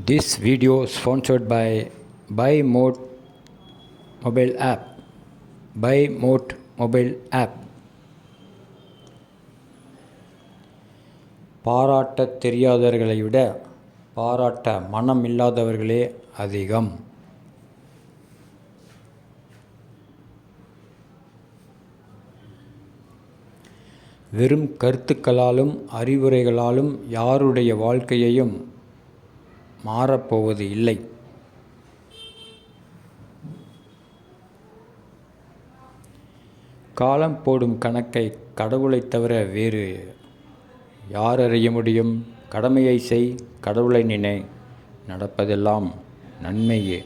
This video sponsored by Buy Mode mobile app. Buy Mode mobile app. பாராட்டத் தெரியாதவர்களை விட பாராட்ட மனம் இல்லாதவர்களே அதிகம். வெறும் கருத்துக்களாலும் அறிவுரைகளாலும் யாருடைய வாழ்க்கையையும் மாறப்போவது இல்லை. காலம் போடும் கணக்கை கடவுளைத் தவிர வேறு யார் அறிய முடியும்? கடமையை செய், கடவுளை நினை, நடப்பதெல்லாம் நன்மையே.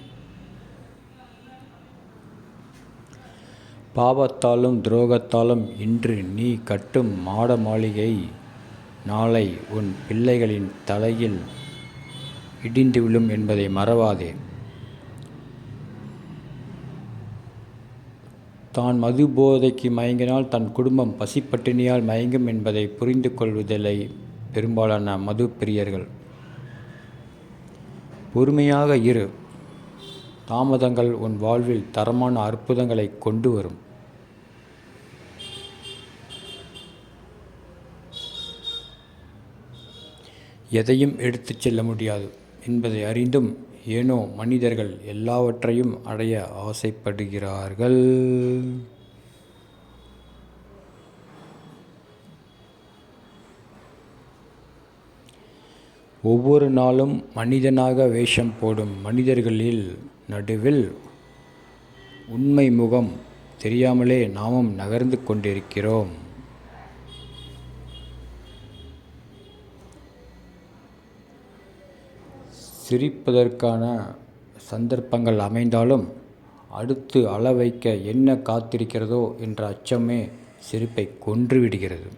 பாவத்தாலும் துரோகத்தாலும் இன்று நீ கட்டும் மாட மாளிகை நாளை உன் பிள்ளைகளின் தலையில் இடிந்து விழும் என்பதை மறவாதே. தான் மது போதைக்கு மயங்கினால் தன் குடும்பம் பசிப்பட்டினியால் மயங்கும் என்பதை புரிந்து கொள்வதில்லை பெரும்பாலான மது பிரியர்கள். பொறுமையாக இரு. தாமதங்கள் உன் வாழ்வில் தரமான அற்புதங்களை கொண்டு வரும். எதையும் எடுத்துச் செல்ல முடியாது என்பதை அறிந்தும் ஏனோ மனிதர்கள் எல்லாவற்றையும் அடைய ஆசைப்படுகிறார்கள். ஒவ்வொரு நாளும் மனிதனாக வேஷம் போடும் மனிதர்களில் நடுவில் உண்மை முகம் தெரியாமலே நாமும் நகர்ந்து கொண்டிருக்கிறோம். சிரிப்பதற்கான சந்தர்ப்பங்கள் அமைந்தாலும் அடுத்து அள வைக்க என்ன காத்திருக்கிறதோ என்ற அச்சமே சிரிப்பை கொன்றுவிடுகிறது.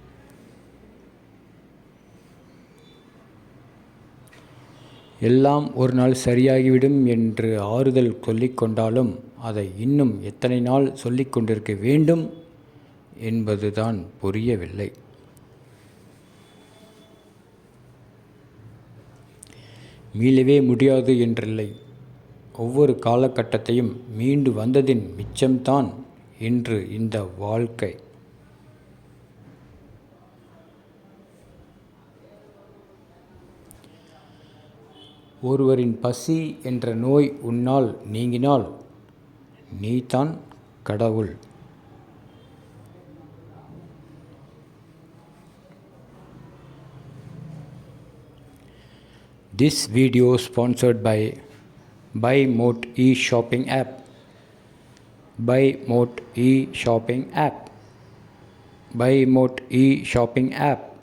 எல்லாம் ஒரு நாள் சரியாகிவிடும் என்று ஆறுதல் சொல்லிக்கொண்டாலும் அதை இன்னும் எத்தனை நாள் சொல்லிக்கொண்டிருக்க வேண்டும் என்பதுதான் புரியவில்லை. மீளவே முடியாது என்றில்லை. ஒவ்வொரு காலகட்டத்தையும் மீண்டு வந்ததின் மிச்சம்தான் இன்று இந்த வாழ்க்கை. ஒருவரின் பசி என்ற நோய் உன்னால் நீங்கினால் நீதான் கடவுள். This video sponsored by Buy Mode e-shopping app. Buy Mode e-shopping app. Buy Mode e-shopping app.